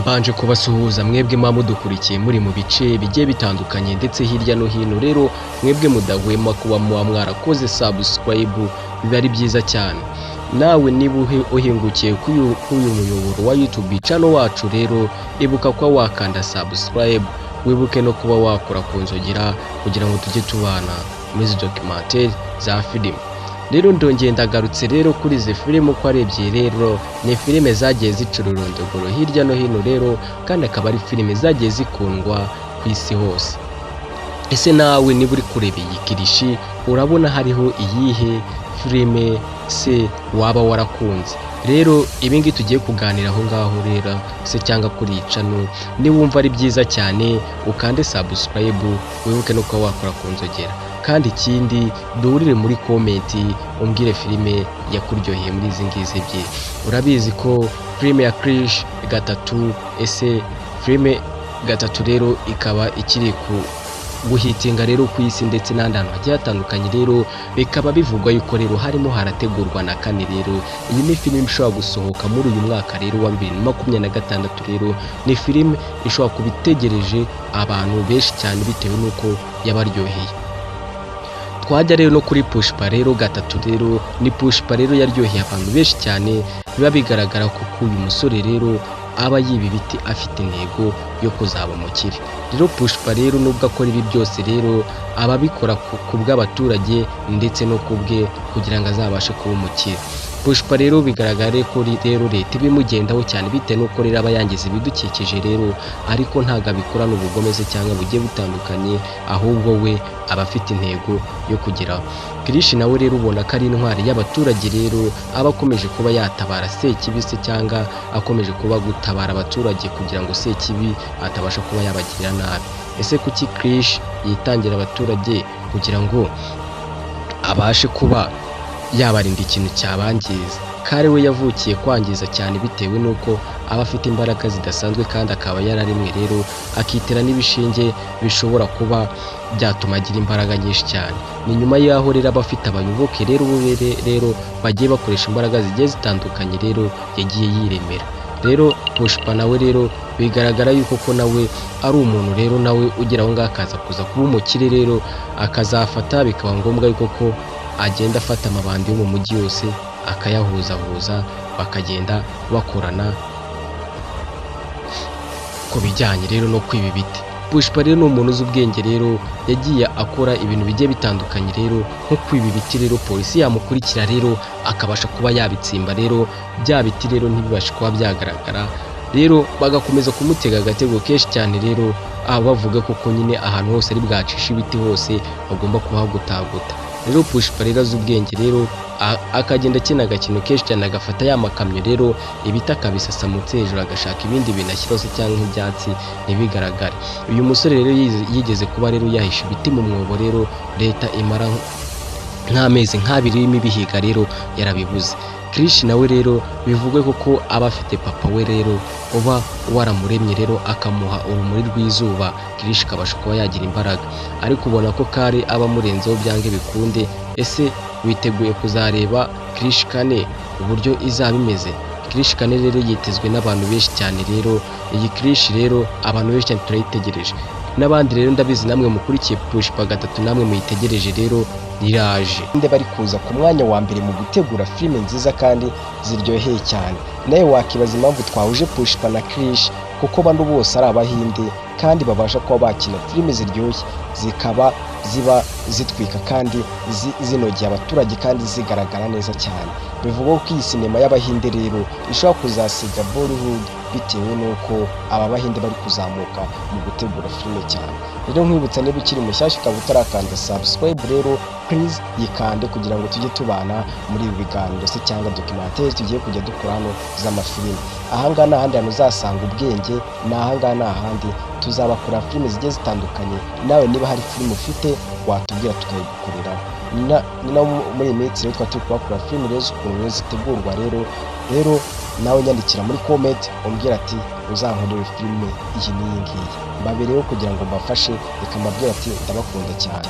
mbanje kubasuhuza mwebwe mudukurikiye muri mu bice bigiye bitandukanye ndetse hirya no hino. Rero mwebwe mudahwema kuba mwarakoze subscribe, biba ari byiza cyane. Nawe niba uhingukiye k'uyu muyoboro wa YouTube channel wacu, rero ibuka kuba wakanda subscribe, wibuke no kuba wakora ku nzogera kugira ngo tujye tubana muri izi documentaire za filime. Rero ndongeye ndagarutse rero kuri izi filime uko ari ebyiri. Rero ni filime zagiye zicura urondogoro hirya no hino, rero kandi akaba ari filime zagiye zikundwa ku isi hose. Ese nawe niba uri kureba iyi kirishi, urabona hariho iyihe filime se waba warakunze? Rero ibingi tugiye kuganira aho ngaho rero se cyangwa kuri iyi channel, niwumva ari byiza cyane ukande subscribe, wibuke no kuba wakora ku nzogera. Kandi ikindi duhurire muri komenti umbwire filime yakuryoheye muri izi ngizi ebyiri. Urabizi ko filime ya Krish gatatu, ese filime gatatu rero ikaba ikiri guhitinga rero ku isi ndetse n'ahandi hantu hagiye hatandukanye. Rero bikaba bivugwa yuko rero harimo harategurwa na kane. Rero iyi ni filime ishobora gusohoka muri uyu mwaka rero wa 2026. Rero ni filime ishobora kuba itegereje abantu benshi cyane bitewe n'uko yabaryoheye. Twajya rero no kuri Pushpa rero gatatu. Rero ni Pushpa rero yaryoheye abantu benshi cyane, biba bigaragara ko uyu musore rero aba yiba ibiti afite intego yo kuzaba umukire. Rero Pushpa rero nubwo akora ibi byose, rero ababikora ku bw'abaturage ndetse no kubwe kugira ngo azabashe kuba umukire. Pushpa rero bigaragare ko rero leta ibimugendaho cyane bitewe n'uko rero aba yangiza ibidukikije. Rero ariko ntago abikorana ubugome se cyangwa bugiye butandukanye, ahubwo we aba afite intego yo kugeraho. Krish nawe rero ubona ko ari intwari y'abaturage, rero aba akomeje kuba yatabara Sekibi se cyangwa akomeje kuba gutabara abaturage kugira ngo Sekibi atabasha kuba yabagirira nabi. Ese kuki Krish yitangira abaturage kugira ngo abashe kuba yabarinda ikintu cyabangiza? Kare we yavukiye kwangiza cyane bitewe n'uko aba afite imbaraga zidasanzwe kandi akaba yararimwe rero akitera n'ibishinge bishobora kuba byatuma agira imbaraga nyinshi cyane. Ni nyuma yaho rero aba afite abayoboke rero bagiye bakoresha imbaraga zigiye zitandukanye, rero yagiye yiremera. Rero Pushpa nawe rero bigaragara yuko ko nawe ari umuntu rero nawe ugira aho ngaho akaza kuza kuba umukire, rero akazafata bikaba ngombwa yuko ko agenda afata amabandi yo mu mujyi yose akayahuzahuza, bakagenda bakorana ku bijyanye rero no kwiba ibiti. Pushpa rero ni umuntu uzi ubwenge, rero yagiye akora ibintu bigiye bitandukanye rero nko kwiba ibiti. Rero polisi yamukurikira rero akabasha kuba yabitsimba, rero bya biti rero ntibibashe kuba byagaragara, rero bagakomeza kumutega agatego kenshi cyane. Rero bavuga ko nyine ahantu hose ari bwacisha ibiti hose bagomba kuhagutaguta. Rero Pushpa rero azi ubwenge, rero akagenda akina agakino kenshi cyane, agafata ya makamyo rero ibiti akabisasamutse hejuru, agashaka ibindi bintu ashyiraho se cyangwa nk'ibyatsi ntibigaragare. Uyu musore rero yigeze kuba rero yahisha ibiti mu mwobo, rero leta imara nk'amezi nk'abiri irimo ibihiga, rero yarabibuze. Krish nawe rero bivugwe ko aba afite papa we rero uba waramuremye, rero akamuha urumuri rw'izuba, Krish kabasha kuba yagira imbaraga. Ariko ubona ko Kare aba amurenzeho byange bikunde. Ese witeguye kuzareba Krish kane uburyo izaba imeze? Krish kane rero yitezwe n'abantu benshi cyane. Rero iyi Krish rero abantu benshi cyane turayitegereje, n'abandi rero ndabizi namwe mukurikiye Pushpa gatatu namwe muyitegereje. Rero riraje nde bari kuza ku mwanya wa mbere mu gutegura filime nziza kandi ziryoheye cyane. Nawe wakibaza impamvu twahuje Pushpa na Krish, kuko bano bose ari Abahinde kandi babasha kuba bakina filime ziryoshye, zikaba ziba zitwika kandi zinogeye abaturage kandi zigaragara neza cyane. Bivugwa ko iyi sinema y'Abahinde rero ishobora kuzasiga Bollywood bitewe n'uko aba Bahinde bari kuzamuka mu gutegura filime cyane. Rero nkwibutsa niba ukiri mushyashya ukaba utarakanda subscribe, rero please yikande kugira ngo tujye tubana muri ibi biganiro se cyangwa documentaire tugiye kujya dukora hano z'amafilime. Ahangaha nta handi hantu uzasanga ubwenge, n'ahangaha nta handi tuzabakora filime zigiye zitandukanye. Nawe niba hari filime ufite watubwira tukayigukorera. Ni muri iyi minsi rero twari turi kubakora filime rero ukuntu zitegurwa. Rero nawe nyandikira muri comment umbwira ati uzankorera filime iyi n'iyi ngiyi, mbabereyeho kugira ngo mbafashe, reka mbabwira ati ndabakunda cyane.